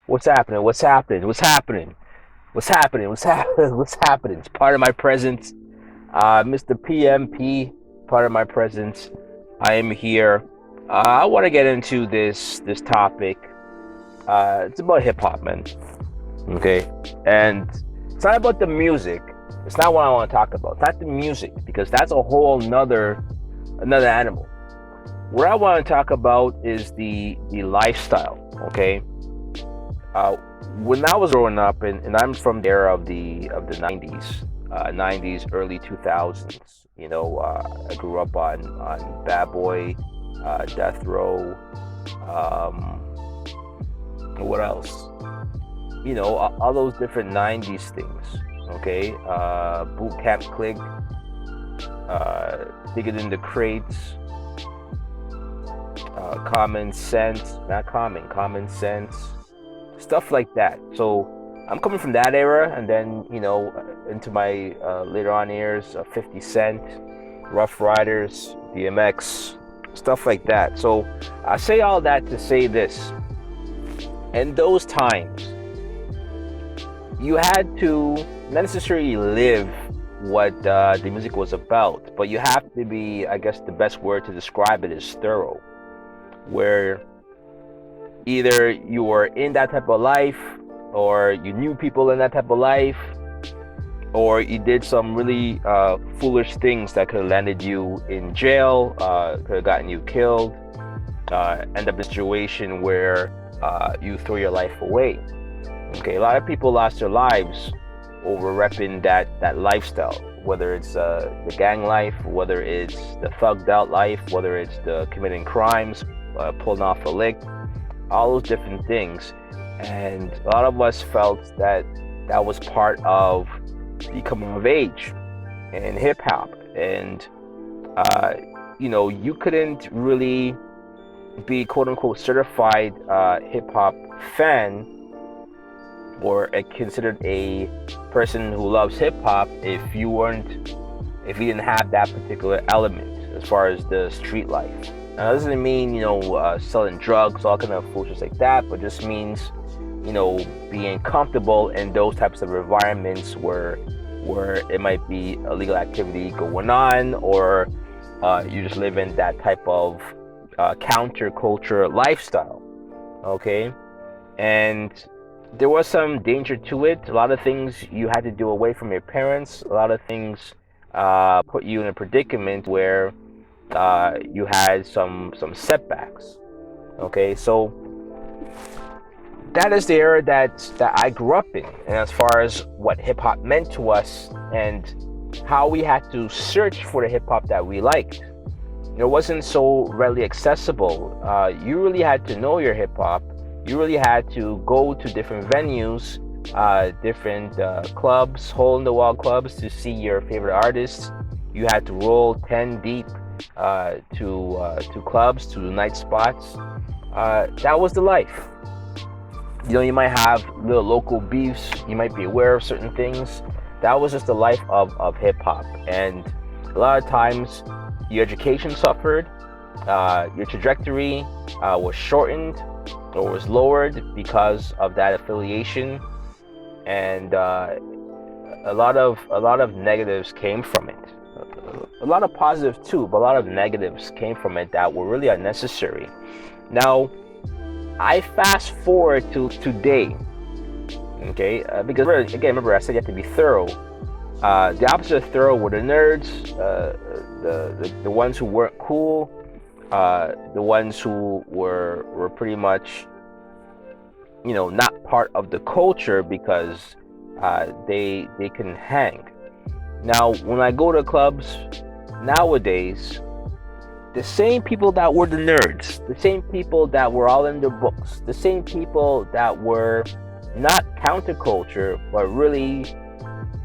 What's happening? What's happening? What's happening? What's happening? What's happening? What's happening? It's part of my presence. Mr. PMP, part of my presence. I am here. I want to get into this topic. It's about hip hop, man. Okay, and it's not about the music. It's not what I want to talk about. It's not the music because that's a whole another animal. What I want to talk about is the lifestyle. Okay, uh, when I was growing up, and I'm from the era of the 90s, 90s, early 2000s. I grew up on Bad Boy, Death Row. What else? All those different 90s things. Okay, Boot Camp Click, Digging in the Crates, Common Sense, not Common Sense, stuff like that. So I'm coming from that era, and then into my later on years, 50 Cent, Rough Riders, DMX, stuff like that. So I say all that to say this: in those times, you had to not necessarily live what the music was about, but you have to be, I guess the best word to describe it is thorough, where either you were in that type of life, or you knew people in that type of life, or you did some really foolish things that could have landed you in jail, could have gotten you killed, end up in a situation where you throw your life away. Okay, a lot of people lost their lives over repping that lifestyle, whether it's the gang life, whether it's the thugged out life, whether it's the committing crimes, pulling off a lick, all those different things. And a lot of us felt that that was part of the coming of age in hip hop. And you couldn't really be quote unquote certified hip hop fan or considered a person who loves hip hop if you didn't have that particular element as far as the street life. Now, that doesn't mean selling drugs, all kind of foolishness like that, but just means being comfortable in those types of environments where it might be illegal activity going on, or you just live in that type of counterculture lifestyle. Okay, and there was some danger to it. A lot of things you had to do away from your parents. A lot of things put you in a predicament where you had some setbacks. Okay, so that is the era that I grew up in, and as far as what hip hop meant to us and how we had to search for the hip hop that we liked. It wasn't so readily accessible. You really had to know your hip hop. You really had to go to different venues, different clubs, hole-in-the-wall clubs to see your favorite artists. You had to roll 10 deep to clubs, to night spots. That was the life. You might have little local beefs. You might be aware of certain things. That was just the life of hip-hop. And a lot of times, your education suffered. Your trajectory was shortened or was lowered because of that affiliation, and a lot of negatives came from it. A lot of positives too, but a lot of negatives came from it that were really unnecessary. Now, I fast forward to today, okay? Because again, remember I said you have to be thorough. The opposite of thorough were the nerds, the ones who weren't cool. The ones who were pretty much, not part of the culture because they couldn't hang. Now, when I go to clubs nowadays, the same people that were the nerds, the same people that were all in their books, the same people that were not counterculture but really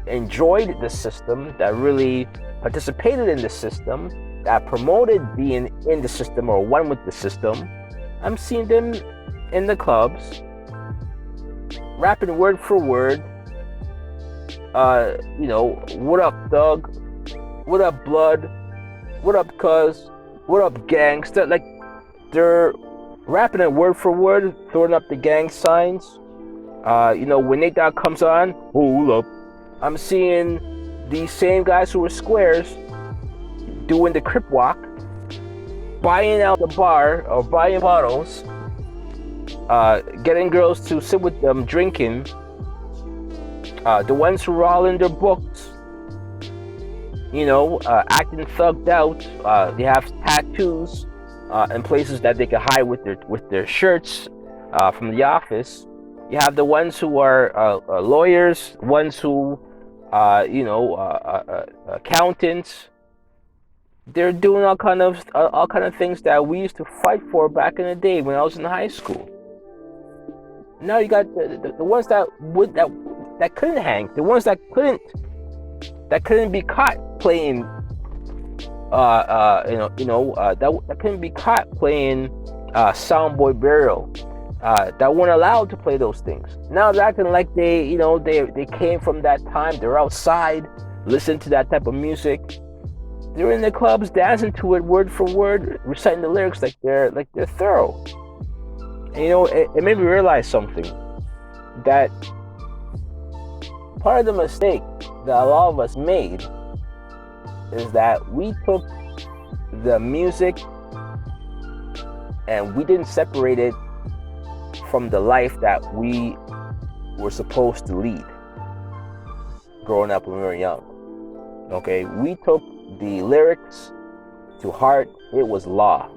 enjoyed the system, that really participated in the system, that promoted being in the system or one with the system, I'm seeing them in the clubs, rapping word for word. What up, Doug? What up, Blood? What up, Cuz? What up, gangster? Like, they're rapping it word for word, throwing up the gang signs, When Nate Dogg comes on, hold up, I'm seeing these same guys who were squares doing the crip walk, buying out the bar or buying bottles, getting girls to sit with them drinking. The ones who are all in their books, acting thugged out. They have tattoos in places that they can hide with their shirts from the office. You have the ones who are lawyers, ones who, accountants. They're doing all kind of things that we used to fight for back in the day when I was in high school. Now you got the ones that couldn't hang, the ones that couldn't be caught playing, that couldn't be caught playing Soundboy Burial, that weren't allowed to play those things. Now they're acting like they came from that time. They're outside, listening to that type of music. They're in the clubs dancing to it word for word, reciting the lyrics like they're thorough. And, it made me realize something, that part of the mistake that a lot of us made is that we took the music and we didn't separate it from the life that we were supposed to lead growing up when we were young. Okay, we took the lyrics to heart. It was law.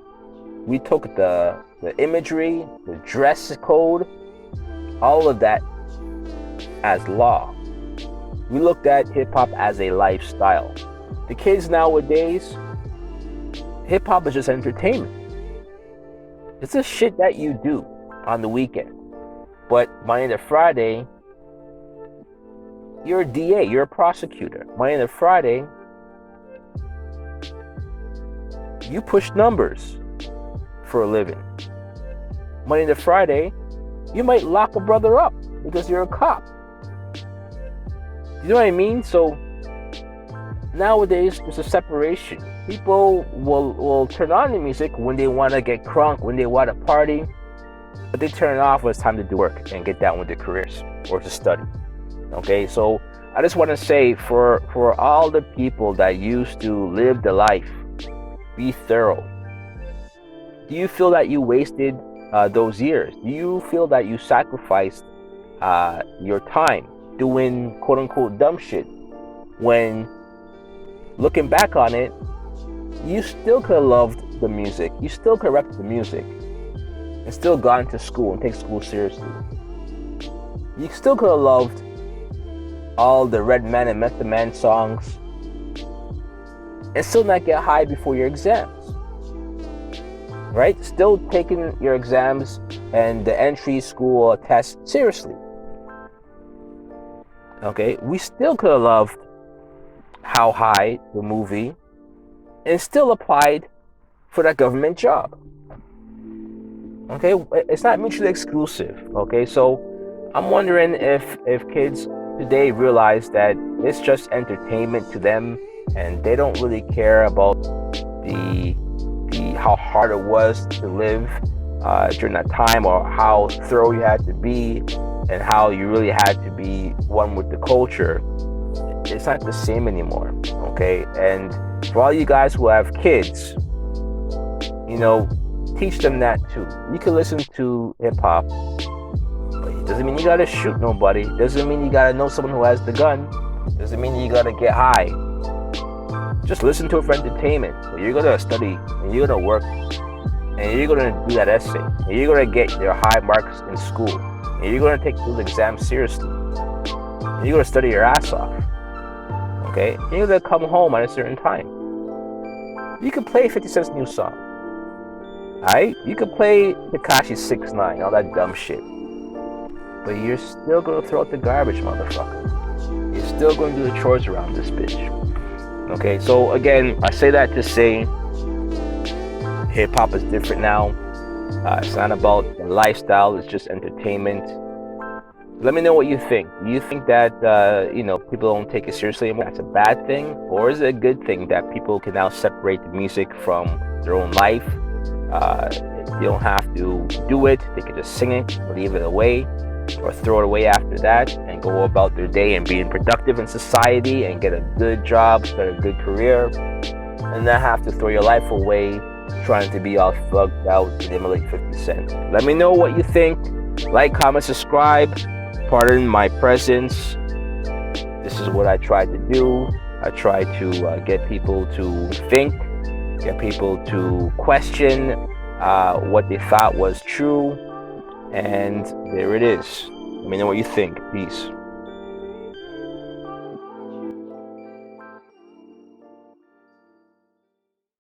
We took the imagery, the dress code, all of that as law. We looked at hip-hop as a lifestyle. The kids nowadays, hip-hop is just entertainment. It's the shit that you do on the weekend. But Monday to Friday, you're a DA, you're a prosecutor. Monday to Friday, you push numbers for a living. Monday to Friday, you might lock a brother up because you're a cop. You know what I mean? So nowadays there's a separation. People will turn on the music when they want to get crunk, when they want to party, but they turn it off when it's time to do work and get down with their careers or to study. Okay, so I just want to say for all the people that used to live the life, be thorough. Do you feel that you wasted those years? Do you feel that you sacrificed your time doing quote unquote dumb shit, when looking back on it, you still could have loved the music, you still could have repped the music and still gone to school and take school seriously? You still could have loved all the Red Man and Method Man songs and still not get high before your exams, right? Still taking your exams and the entry school test seriously. Okay, we still could have loved How High, the movie, and still applied for that government job. Okay, it's not mutually exclusive. Okay, so I'm wondering if kids today realize that it's just entertainment to them, and they don't really care about the how hard it was to live during that time, or how thorough you had to be, and how you really had to be one with the culture. It's not the same anymore. Okay, and for all you guys who have kids, teach them that too. You can listen to hip hop, but it doesn't mean you gotta shoot nobody. It doesn't mean you gotta know someone who has the gun. It doesn't mean you gotta get high. Just listen to it for entertainment. But you're gonna study and you're gonna work and you're gonna do that essay and you're gonna get your high marks in school and you're gonna take those exams seriously and you're gonna study your ass off. Okay? And you're gonna come home at a certain time. You can play 50 Cent's new song. Alright? You can play Tekashi 6ix9ine, all that dumb shit. But you're still gonna throw out the garbage, motherfucker. You're still gonna do the chores around this bitch. Okay, so again, I say that to say hip-hop is different now. It's not about the lifestyle, it's just entertainment. Let me know what you think. Do you think that people don't take it seriously anymore? That's a bad thing? Or is it a good thing that people can now separate the music from their own life? You don't have to do it, they can just sing it or leave it away. or throw it away after that and go about their day and being productive in society and get a good job, start a good career, and not have to throw your life away trying to be all thugged out and emulate 50 Cent. Let me know what you think. Like, comment, subscribe. Pardon my presence. This is what I try to do. I try to get people to think, get people to question what they thought was true. And there it is. Let me know what you think. Peace.